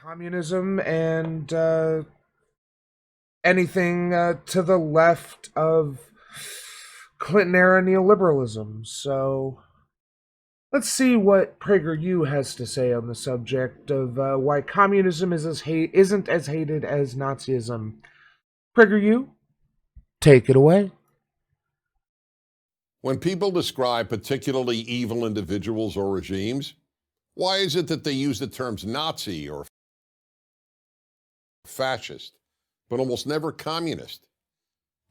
communism and anything to the left of Clinton era neoliberalism. So let's see what Prager U has to say on the subject of why communism isn't as hated as Nazism. Prager U, take it away. When people describe particularly evil individuals or regimes, why is it that they use the terms Nazi or fascist, but almost never communist?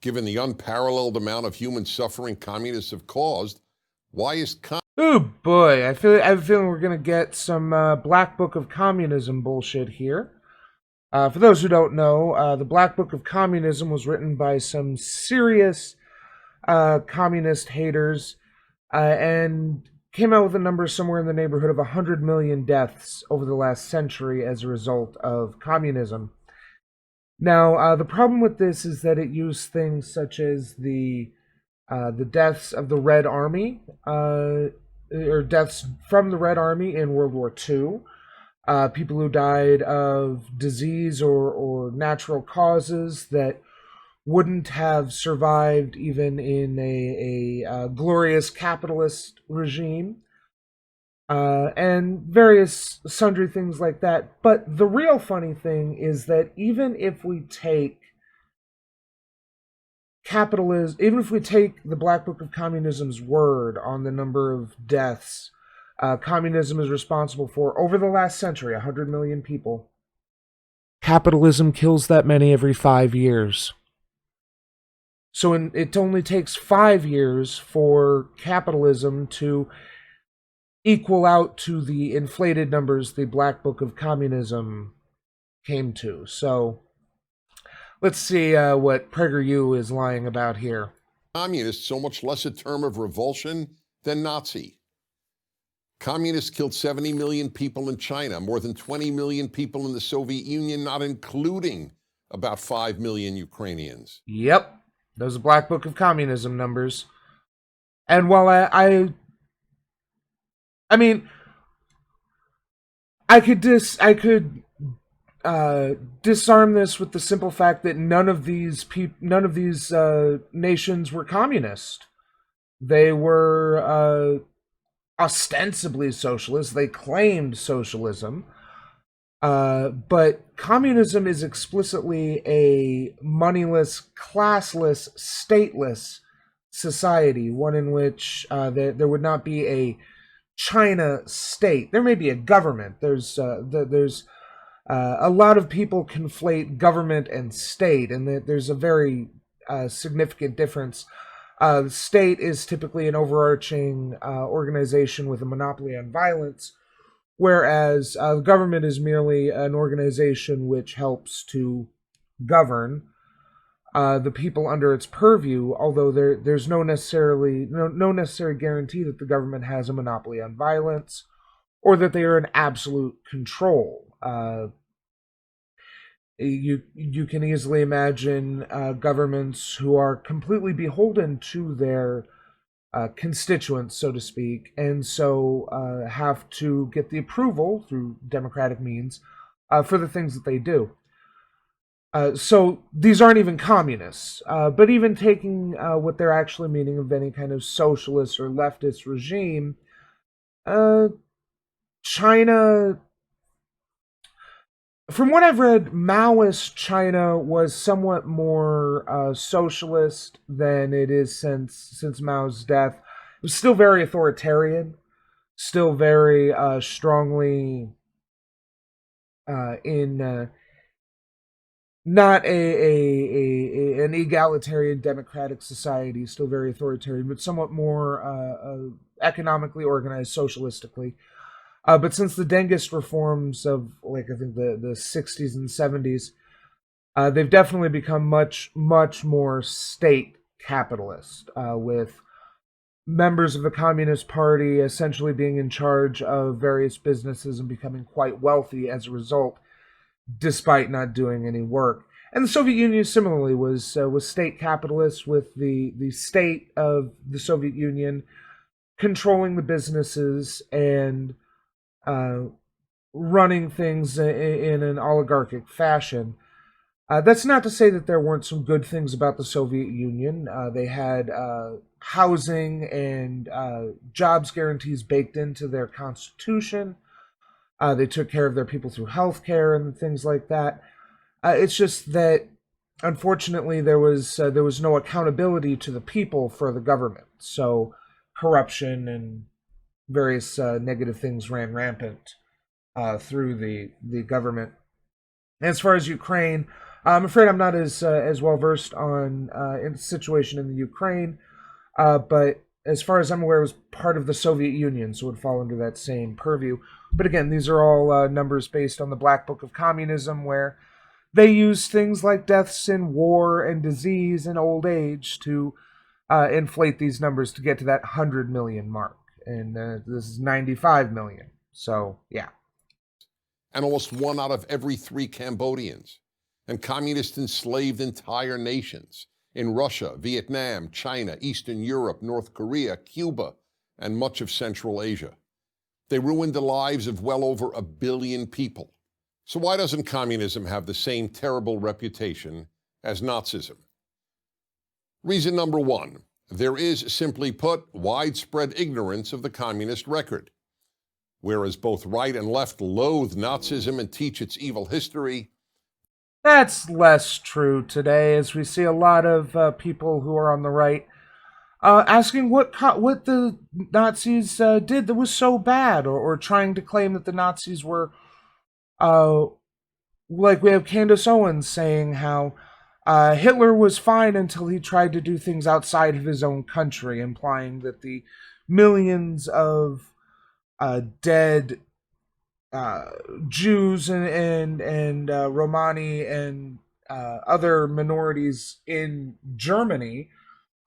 Given the unparalleled amount of human suffering communists have caused, why is Oh boy, I have a feeling we're gonna get some Black Book of Communism bullshit here. For those who don't know, the Black Book of Communism was written by some serious communist haters and came out with a number somewhere in the neighborhood of 100 million deaths over the last century as a result of communism. Now, the problem with this is that it used things such as the deaths of the Red Army, or deaths from the Red Army in World War II, people who died of disease or natural causes that wouldn't have survived even in a glorious capitalist regime, and various sundry things like that. But the real funny thing is that even if we take the Black Book of Communism's word on the number of deaths communism is responsible for over the last century, 100 million people, capitalism kills that many every 5 years. So it only takes 5 years for capitalism to equal out to the inflated numbers the Black Book of Communism came to. So let's see what Prager U is lying about here. Communist so much less a term of revulsion than Nazi? Communists killed 70 million people in China, more than 20 million people in the Soviet Union, not including about 5 million Ukrainians. Yep. Those are Black Book of Communism numbers. And while I mean, I could disarm this with the simple fact that none of these nations were communist. They were ostensibly socialist. They claimed socialism. But communism is explicitly a moneyless, classless, stateless society, one in which there would not be a China state. There may be a government. There's a lot of people conflate government and state, and there's a very significant difference. The state is typically an overarching organization with a monopoly on violence, whereas the government is merely an organization which helps to govern the people under its purview, although there's no necessary guarantee that the government has a monopoly on violence or that they are in absolute control. You can easily imagine governments who are completely beholden to their constituents, so to speak, and so have to get the approval through democratic means for the things that they do. So these aren't even communists, but even taking what they're actually meaning of any kind of socialist or leftist regime, China, from what I've read, Maoist China was somewhat more socialist than it is since Mao's death. It was still very authoritarian, still very strongly in not an egalitarian democratic society, still very authoritarian, but somewhat more economically organized socialistically. But since the Dengist reforms of, I think, the 60s and 70s, they've definitely become much, much more state capitalist, with members of the Communist Party essentially being in charge of various businesses and becoming quite wealthy as a result, despite not doing any work. And the Soviet Union similarly was state capitalist, with the state of the Soviet Union controlling the businesses and running things in an oligarchic fashion. That's not to say that there weren't some good things about the Soviet Union. They had housing and jobs guarantees baked into their constitution. They took care of their people through health care and things like that. It's just that, unfortunately, there was no accountability to the people for the government. So corruption and various negative things ran rampant through the government. As far as Ukraine, I'm afraid I'm not as well versed on in the situation in the Ukraine, but as far as I'm aware, it was part of the Soviet Union, so it would fall under that same purview. But again, these are all numbers based on the Black Book of Communism, where they use things like deaths in war and disease and old age to inflate these numbers to get to that 100 million mark. And this is 95 million. So, yeah. And almost 1 out of every 3 Cambodians. And communists enslaved entire nations in Russia, Vietnam, China, Eastern Europe, North Korea, Cuba, and much of Central Asia. They ruined the lives of well over 1 billion people. So why doesn't communism have the same terrible reputation as Nazism? Reason number 1, there is, simply put, widespread ignorance of the communist record. Whereas both right and left loathe Nazism and teach its evil history, That's less true today, as we see a lot of people who are on the right asking what the Nazis did that was so bad, or trying to claim that the Nazis were uh, like we have Candace Owens saying how Hitler was fine until he tried to do things outside of his own country, implying that the millions of dead uh, Jews and Romani and other minorities in Germany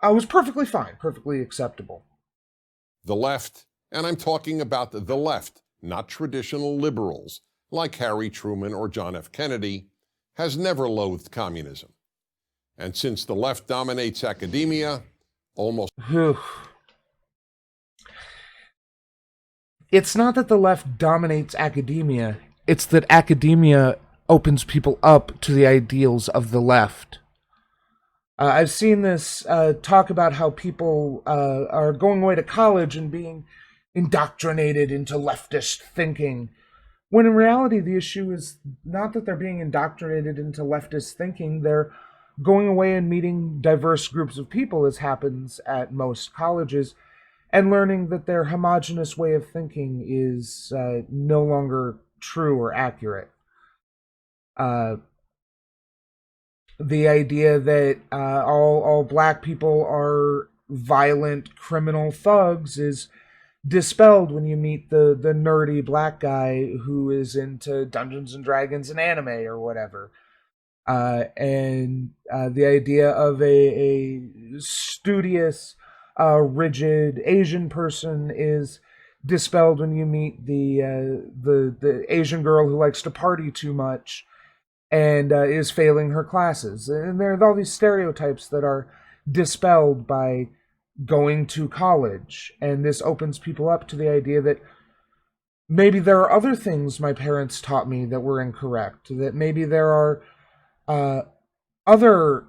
was perfectly fine, perfectly acceptable. the left, and I'm talking about the left, not traditional liberals like Harry Truman or John F. Kennedy, has never loathed communism. And since the left dominates academia, almost Whew. It's not that the left dominates academia, it's that academia opens people up to the ideals of the left. I've seen this talk about how people are going away to college and being indoctrinated into leftist thinking, when in reality, the issue is not that they're being indoctrinated into leftist thinking, they're going away and meeting diverse groups of people, as happens at most colleges, and learning that their homogenous way of thinking is no longer true or accurate. Uh, the idea that all black people are violent criminal thugs is dispelled when you meet the nerdy black guy who is into Dungeons and Dragons and anime or whatever. And the idea of a studious, rigid Asian person is dispelled when you meet the Asian girl who likes to party too much and is failing her classes. And there are all these stereotypes that are dispelled by going to college. And this opens people up to the idea that maybe there are other things my parents taught me that were incorrect, that maybe there are other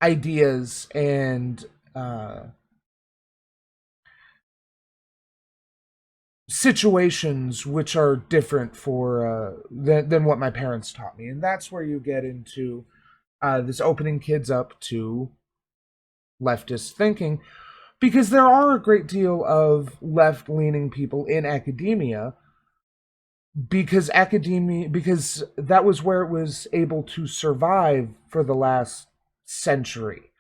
ideas and situations which are different for than what my parents taught me, and that's where you get into this opening kids up to leftist thinking, because there are a great deal of left-leaning people in academia, because that was where it was able to survive for the last century.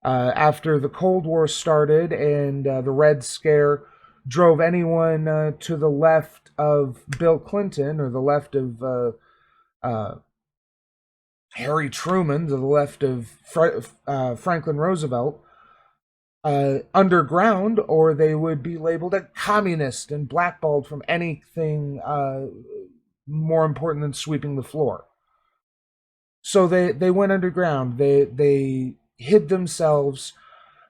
After the Cold War started and the Red Scare drove anyone to the left of Bill Clinton or the left of Harry Truman, to the left of Franklin Roosevelt, underground, or they would be labeled a communist and blackballed from anything more important than sweeping the floor. So they went underground. They hid themselves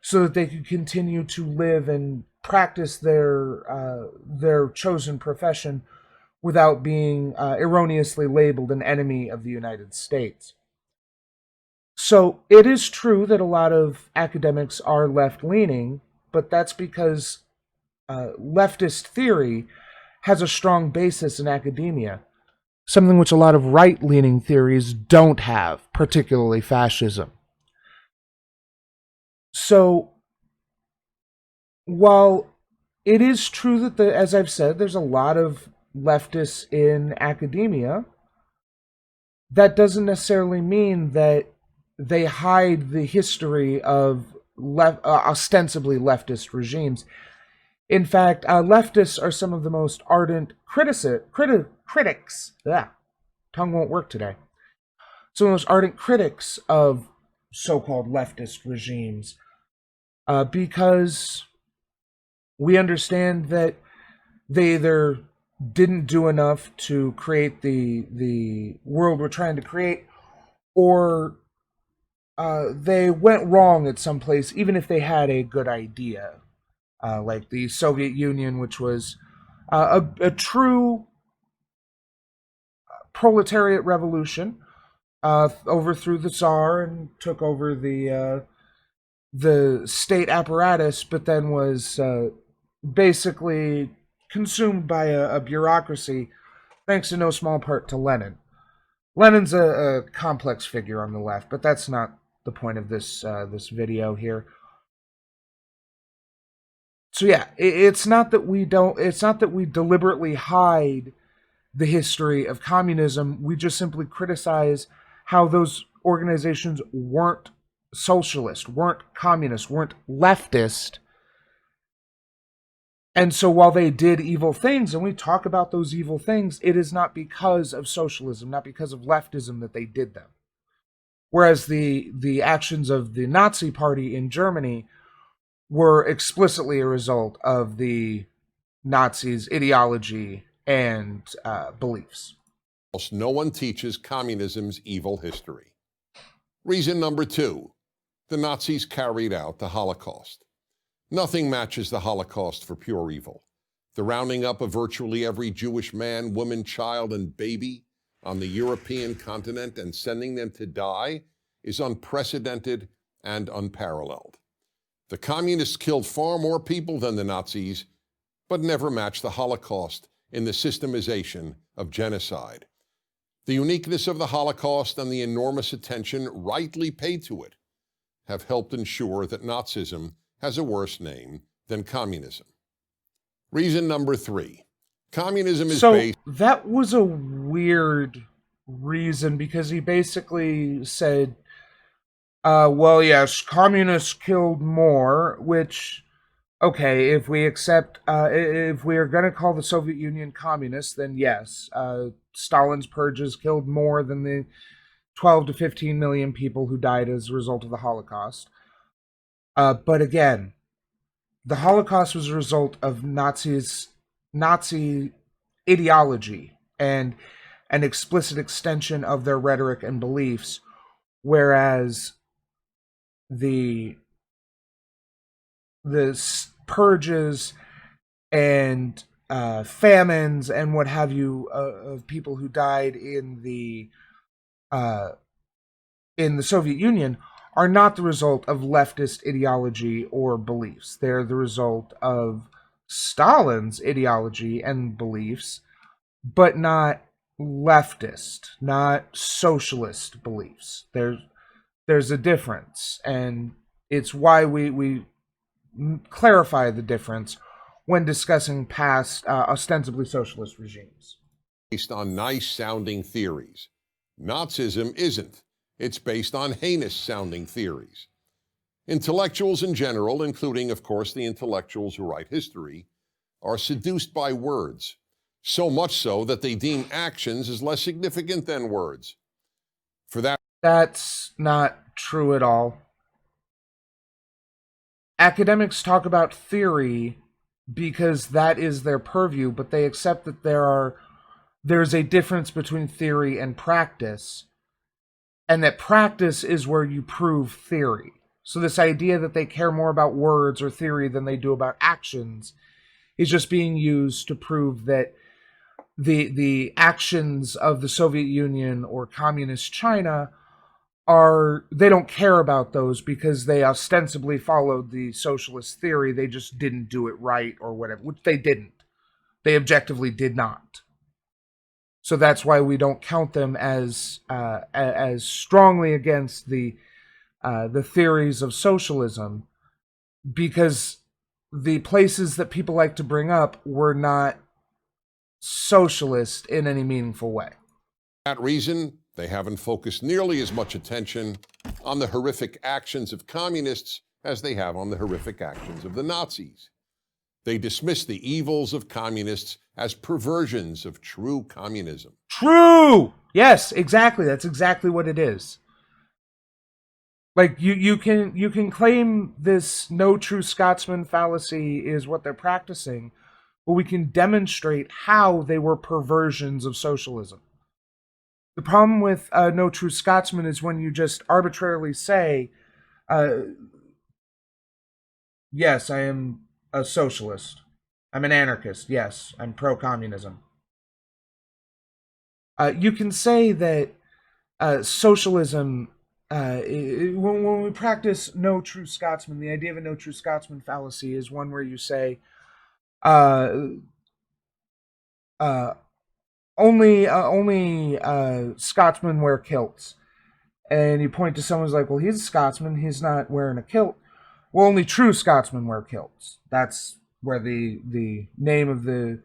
so that they could continue to live and practice their chosen profession without being erroneously labeled an enemy of the United States. So it is true that a lot of academics are left-leaning, but that's because leftist theory has a strong basis in academia, something which a lot of right-leaning theories don't have, particularly fascism. So while it is true that, as I've said, there's a lot of leftists in academia, that doesn't necessarily mean that they hide the history of ostensibly leftist regimes. In fact, leftists are some of the most ardent critics. Tongue won't work today. Some of the most ardent critics of so-called leftist regimes, because we understand that they either didn't do enough to create the world we're trying to create, or they went wrong at some place, even if they had a good idea. Like the Soviet Union, which was a true proletariat revolution, overthrew the Tsar and took over the state apparatus, but then was basically consumed by a bureaucracy, thanks in no small part to Lenin. Lenin's a complex figure on the left, but that's not the point of this video here. So yeah, it's not that we deliberately hide the history of communism. We just simply criticize how those organizations weren't socialist, weren't communist, weren't leftist. And so while they did evil things, and we talk about those evil things, it is not because of socialism, not because of leftism that they did them. Whereas the actions of the Nazi Party in Germany were explicitly a result of the Nazis' ideology and beliefs. No one teaches communism's evil history. Reason number 2, the Nazis carried out the Holocaust. Nothing matches the Holocaust for pure evil. The rounding up of virtually every Jewish man, woman, child, and baby on the European continent and sending them to die is unprecedented and unparalleled. The communists killed far more people than the Nazis, but never matched the Holocaust in the systemization of genocide. The uniqueness of the Holocaust and the enormous attention rightly paid to it have helped ensure that Nazism has a worse name than communism. Reason number 3. Communism is based... So that was a weird reason, because he basically said, well, yes, communists killed more, which, okay, if we accept, if we are going to call the Soviet Union communist, then yes, Stalin's purges killed more than the 12 to 15 million people who died as a result of the Holocaust. But again, the Holocaust was a result of Nazi ideology and an explicit extension of their rhetoric and beliefs, whereas the purges and famines and what have you of people who died in the Soviet Union are not the result of leftist ideology or beliefs. They're the result of Stalin's ideology and beliefs, but not leftist, not socialist beliefs. There's a difference, and it's why we clarify the difference when discussing past ostensibly socialist regimes. Based on nice-sounding theories. Nazism isn't. It's based on heinous-sounding theories. Intellectuals in general, including, of course, the intellectuals who write history, are seduced by words, so much so that they deem actions as less significant than words. That's not true at all. Academics talk about theory because that is their purview, but they accept that there's a difference between theory and practice, and that practice is where you prove theory. So this idea that they care more about words or theory than they do about actions is just being used to prove that the actions of the Soviet Union or communist China they don't care about those because they ostensibly followed the socialist theory. They just didn't do it right or whatever, which they didn't. They objectively did not. So that's why we don't count them as strongly against the theories of socialism, because the places that people like to bring up were not socialist in any meaningful way. For that reason, they haven't focused nearly as much attention on the horrific actions of communists as they have on the horrific actions of the Nazis. They dismiss the evils of communists as perversions of true communism. True! Yes, exactly. That's exactly what it is. Like, you can claim this no true Scotsman fallacy is what they're practicing, but we can demonstrate how they were perversions of socialism. The problem with no true Scotsman is when you just arbitrarily say, yes, I am a socialist. I'm an anarchist. Yes, I'm pro-communism. You can say that socialism, when we practice no true Scotsman, the idea of a no true Scotsman fallacy is one where you say, only Scotsmen wear kilts. And you point to someone who's like, well, he's a Scotsman, he's not wearing a kilt. Well, only true Scotsmen wear kilts. That's where the name of the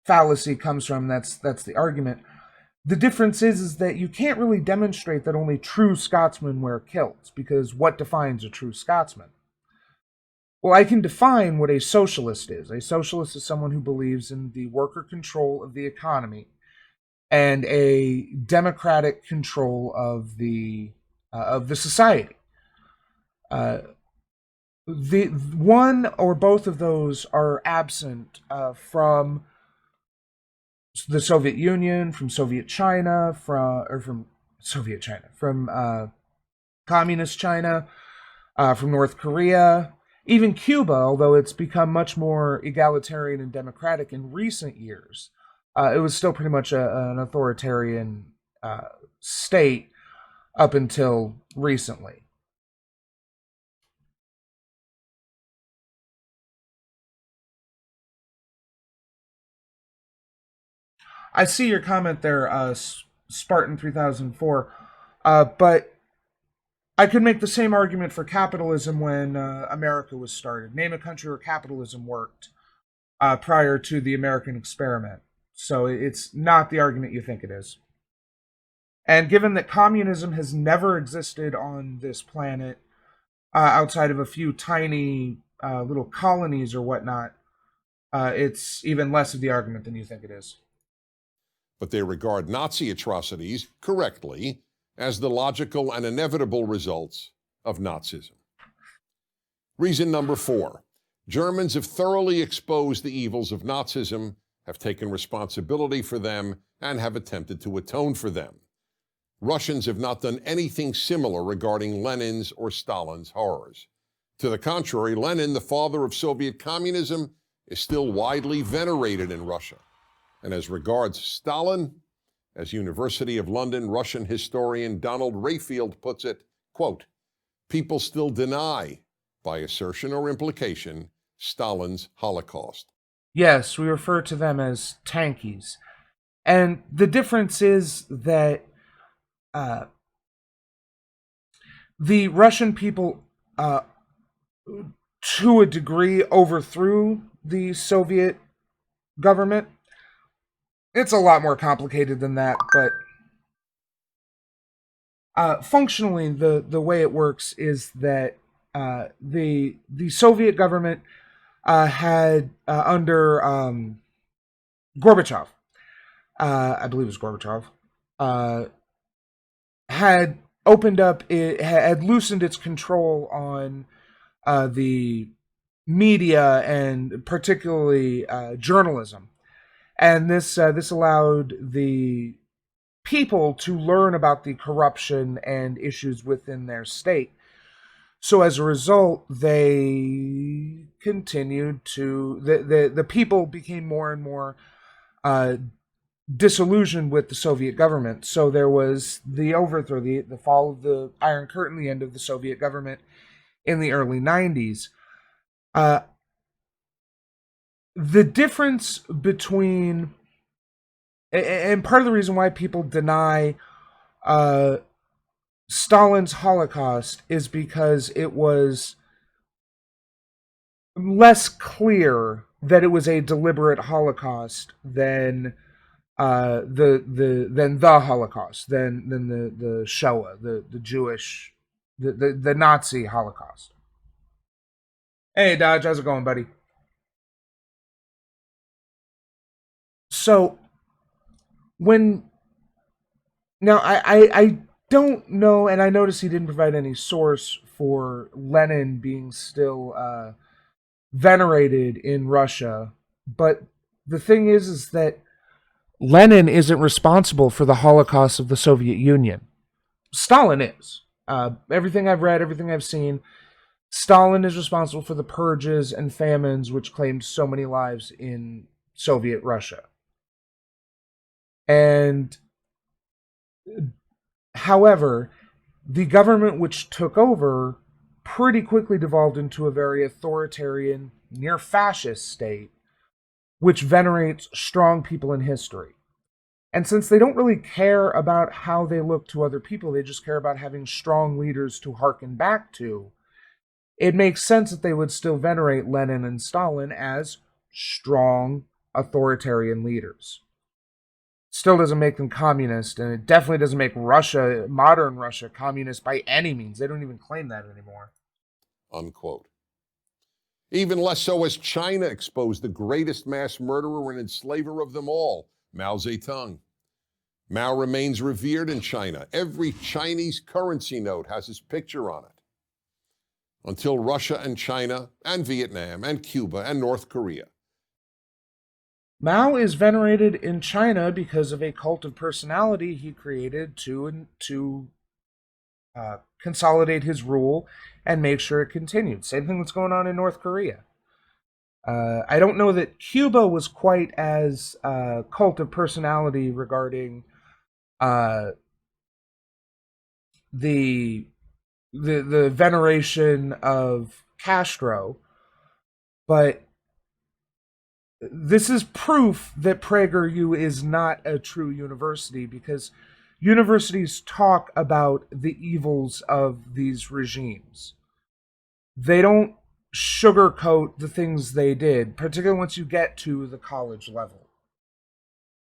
fallacy comes from. That's the argument. The difference is that you can't really demonstrate that only true Scotsmen wear kilts, because what defines a true Scotsman? Well, I can define what a socialist is. A socialist is someone who believes in the worker control of the economy and a democratic control of the society. The one or both of those are absent from the Soviet Union, from Soviet China, from communist China, from North Korea, even Cuba, although it's become much more egalitarian and democratic in recent years. It was still pretty much an authoritarian state up until recently. I see your comment there, Spartan 3004, but I could make the same argument for capitalism when America was started. Name a country where capitalism worked prior to the American experiment. So it's not the argument you think it is. And given that communism has never existed on this planet outside of a few tiny little colonies or whatnot, it's even less of the argument than you think it is. But they regard Nazi atrocities correctly as the logical and inevitable results of Nazism. Reason number 4. Germans have thoroughly exposed the evils of Nazism, have taken responsibility for them, and have attempted to atone for them. Russians have not done anything similar regarding Lenin's or Stalin's horrors. To the contrary, Lenin, the father of Soviet communism, is still widely venerated in Russia. And as regards Stalin, as University of London Russian historian Donald Rayfield puts it, quote, people still deny, by assertion or implication, Stalin's Holocaust. Yes, we refer to them as tankies. And the difference is that the Russian people, to a degree, overthrew the Soviet government. It's a lot more complicated than that, but functionally, the way it works is that the Soviet government had under Gorbachev, I believe it was Gorbachev, had opened up, it had loosened its control on the media and particularly journalism. And this allowed the people to learn about the corruption and issues within their state. So as a result, they continued to the people became more and more uh, disillusioned with the Soviet government. So there was the overthrow, the fall of the Iron Curtain, the end of the Soviet government in the early 90s. Uh, the difference between, and part of the reason why people deny uh, Stalin's Holocaust is because it was less clear that it was a deliberate Holocaust than the Holocaust, than the Shoah, the Jewish, the Nazi Holocaust. Hey Dodge, how's it going, buddy? So when now I don't know, and I noticed he didn't provide any source for Lenin being still venerated in Russia, but the thing is that Lenin isn't responsible for the Holocaust of the Soviet Union. Stalin is. Everything I've read, everything I've seen, Stalin is responsible for the purges and famines which claimed so many lives in Soviet Russia. And however, the government which took over pretty quickly devolved into a very authoritarian, near fascist state, which venerates strong people in history. And since they don't really care about how they look to other people, they just care about having strong leaders to hearken back to, it makes sense that they would still venerate Lenin and Stalin as strong authoritarian leaders. Still doesn't make them communist, and it definitely doesn't make Russia, modern Russia, communist by any means. They don't even claim that anymore. Unquote. Even less so as China exposed the greatest mass murderer and enslaver of them all, Mao Zedong. Mao remains revered in China. Every Chinese currency note has his picture on it. Until Russia and China and Vietnam and Cuba and North Korea. Mao is venerated in China because of a cult of personality he created to consolidate his rule and make sure it continued. Same thing that's going on in North Korea. I don't know that Cuba was quite as cult of personality regarding the veneration of Castro, but this is proof that Prager U is not a true university, because universities talk about the evils of these regimes. They don't sugarcoat the things they did, particularly once you get to the college level.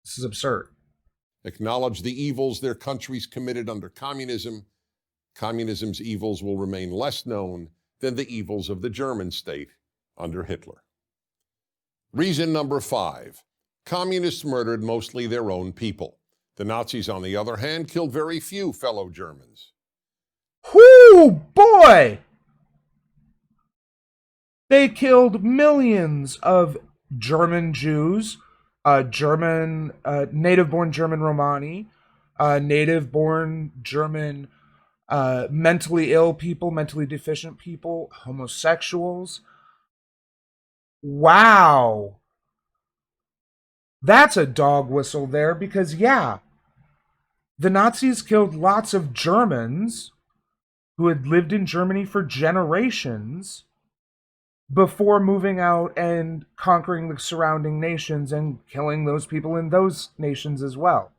This is absurd. Acknowledge the evils their countries committed under communism. Communism's evils will remain less known than the evils of the German state under Hitler. Reason number 5, communists murdered mostly their own people. The Nazis, on the other hand, killed very few fellow Germans. Whoo, boy! They killed millions of German Jews, native-born German Romani, native-born German mentally ill people, mentally deficient people, homosexuals. Wow. That's a dog whistle there, because, yeah, the Nazis killed lots of Germans who had lived in Germany for generations before moving out and conquering the surrounding nations and killing those people in those nations as well.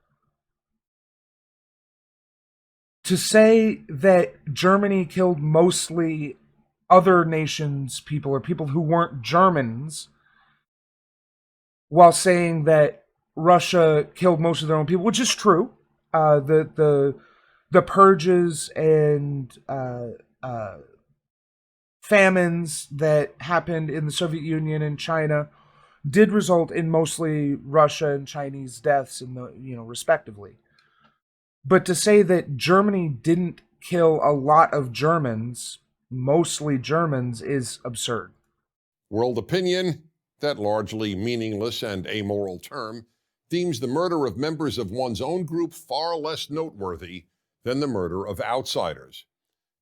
To say that Germany killed mostly other nations' people, or people who weren't Germans, while saying that Russia killed most of their own people, which is true. The purges and famines that happened in the Soviet Union and China did result in mostly Russia and Chinese deaths, in the respectively. But to say that Germany didn't kill a lot of Germans, mostly Germans, is absurd. World opinion, that largely meaningless and amoral term, deems the murder of members of one's own group far less noteworthy than the murder of outsiders.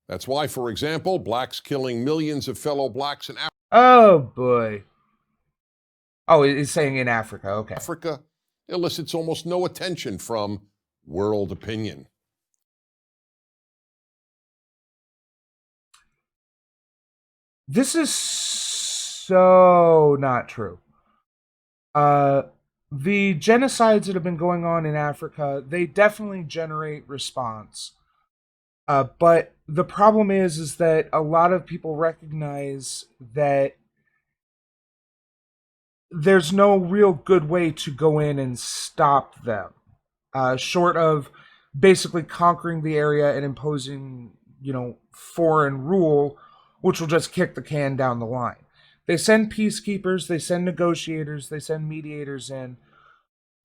That's why, for example, blacks killing millions of fellow blacks in Oh boy. Oh, it's saying in Africa. Okay. Africa elicits almost no attention from world opinion. This is so not true. The genocides that have been going on in Africa, they definitely generate response. But the problem is that a lot of people recognize that there's no real good way to go in and stop them, short of basically conquering the area and imposing, foreign rule, which will just kick the can down the line. They send peacekeepers, they send negotiators, they send mediators in.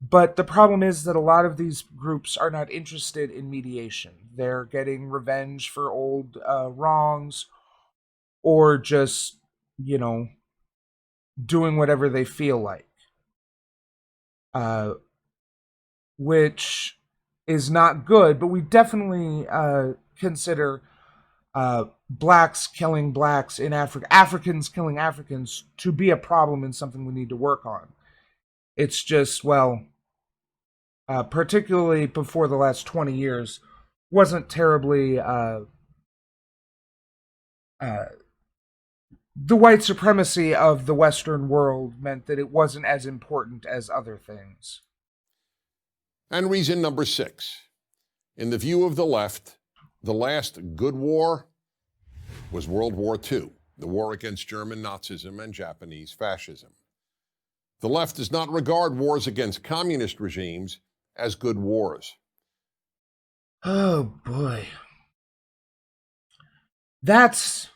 But the problem is that a lot of these groups are not interested in mediation. They're getting revenge for old wrongs, or just, doing whatever they feel like. Which is not good, but we definitely consider blacks killing blacks in Africa, Africans killing Africans, to be a problem and something we need to work on. It's just, particularly before the last 20 years, wasn't terribly the white supremacy of the Western world meant that it wasn't as important as other things. And reason number 6. In the view of the left, the last good war was World War II, the war against German Nazism and Japanese fascism. The left does not regard wars against communist regimes as good wars. Oh boy. That's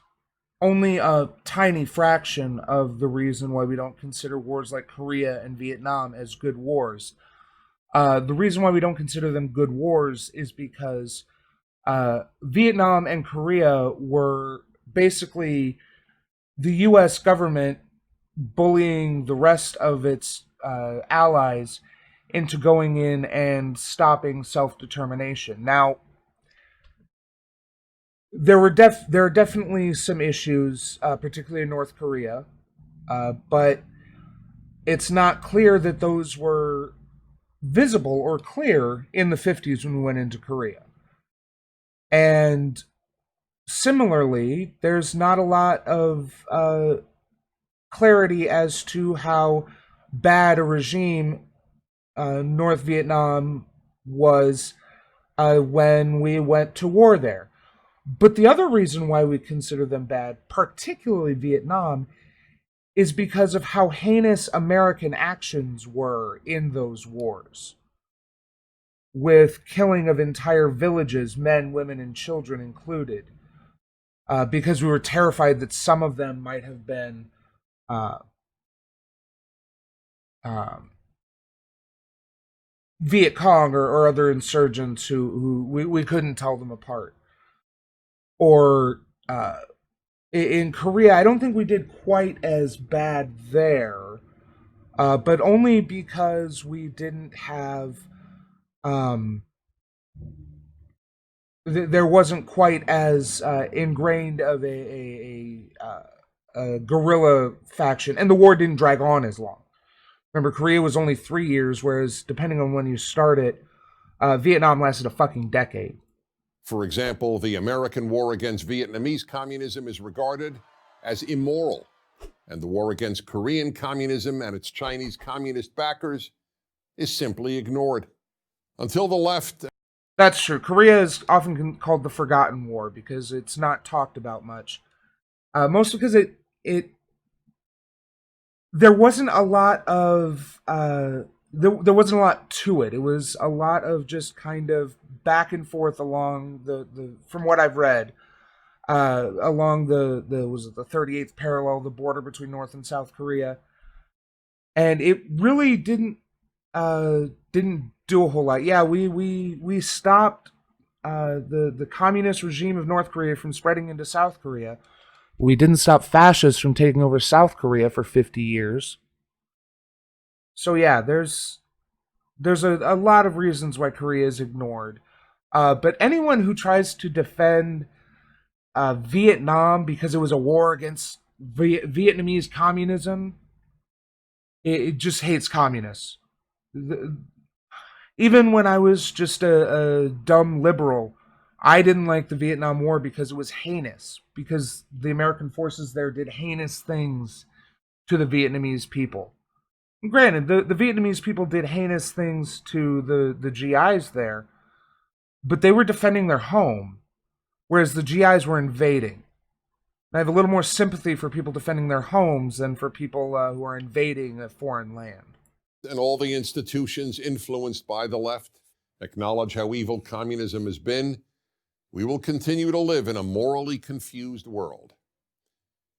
only a tiny fraction of the reason why we don't consider wars like Korea and Vietnam as good wars. The reason why we don't consider them good wars is because Vietnam and Korea were basically the U.S. government bullying the rest of its allies into going in and stopping self-determination. Now, there are definitely some issues, particularly in North Korea, but it's not clear that those were visible or clear in the 50s when we went into Korea. And similarly, there's not a lot of clarity as to how bad a regime North Vietnam was when we went to war there. But the other reason why we consider them bad, particularly Vietnam, is because of how heinous American actions were in those wars, with killing of entire villages, men, women, and children included, because we were terrified that some of them might have been Viet Cong or other insurgents who we couldn't tell them apart. Or in Korea, I don't think we did quite as bad there, but only because we didn't have, there wasn't quite as ingrained of a guerrilla faction, and the war didn't drag on as long. Remember, Korea was only 3 years, whereas depending on when you start it, Vietnam lasted a fucking decade. For example, the American war against Vietnamese communism is regarded as immoral, and the war against Korean communism and its Chinese communist backers is simply ignored. Until the left... That's true. Korea is often called the Forgotten War because it's not talked about much. Mostly because there wasn't a lot of... There wasn't a lot to it. It was a lot of just kind of back and forth along the from what I've read, along the 38th parallel, the border between North and South Korea, and it really didn't do a whole lot. Yeah, we stopped the communist regime of North Korea from spreading into South Korea. We didn't stop fascists from taking over South Korea for 50 years. So yeah, there's There's a lot of reasons why Korea is ignored. But anyone who tries to defend Vietnam because it was a war against Vietnamese communism, it just hates communists. Even when I was just a dumb liberal, I didn't like the Vietnam War because it was heinous, because the American forces there did heinous things to the Vietnamese people. Granted, the Vietnamese people did heinous things to the GIs there, but they were defending their home, whereas the GIs were invading. I have a little more sympathy for people defending their homes than for people who are invading a foreign land. And all the institutions influenced by the left acknowledge how evil communism has been, we will continue to live in a morally confused world.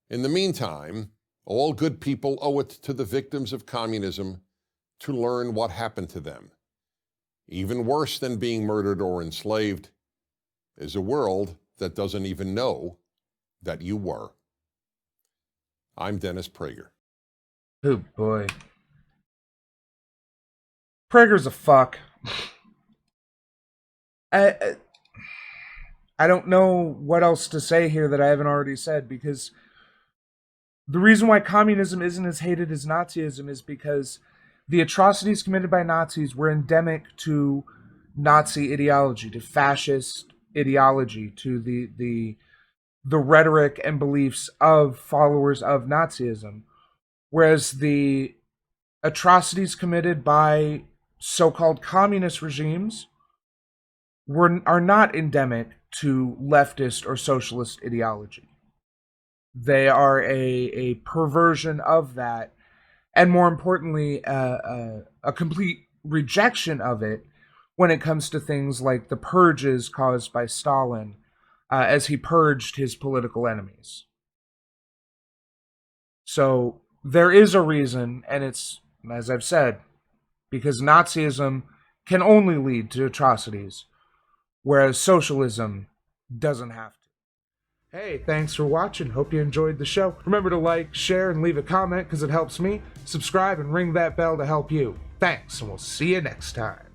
In the meantime, all good people owe it to the victims of communism to learn what happened to them. Even worse than being murdered or enslaved is a world that doesn't even know that you were. I'm Dennis Prager. Oh boy. Prager's a fuck. I don't know what else to say here that I haven't already said, because the reason why communism isn't as hated as Nazism is because the atrocities committed by Nazis were endemic to Nazi ideology, to fascist ideology, to the rhetoric and beliefs of followers of Nazism. Whereas the atrocities committed by so-called communist regimes are not endemic to leftist or socialist ideology. They are a perversion of that, and more importantly, a complete rejection of it when it comes to things like the purges caused by Stalin as he purged his political enemies. So there is a reason, and it's, as I've said, because Nazism can only lead to atrocities, whereas socialism doesn't have to. Hey, thanks for watching. Hope you enjoyed the show. Remember to like, share, and leave a comment because it helps me. Subscribe and ring that bell to help you. Thanks, and we'll see you next time.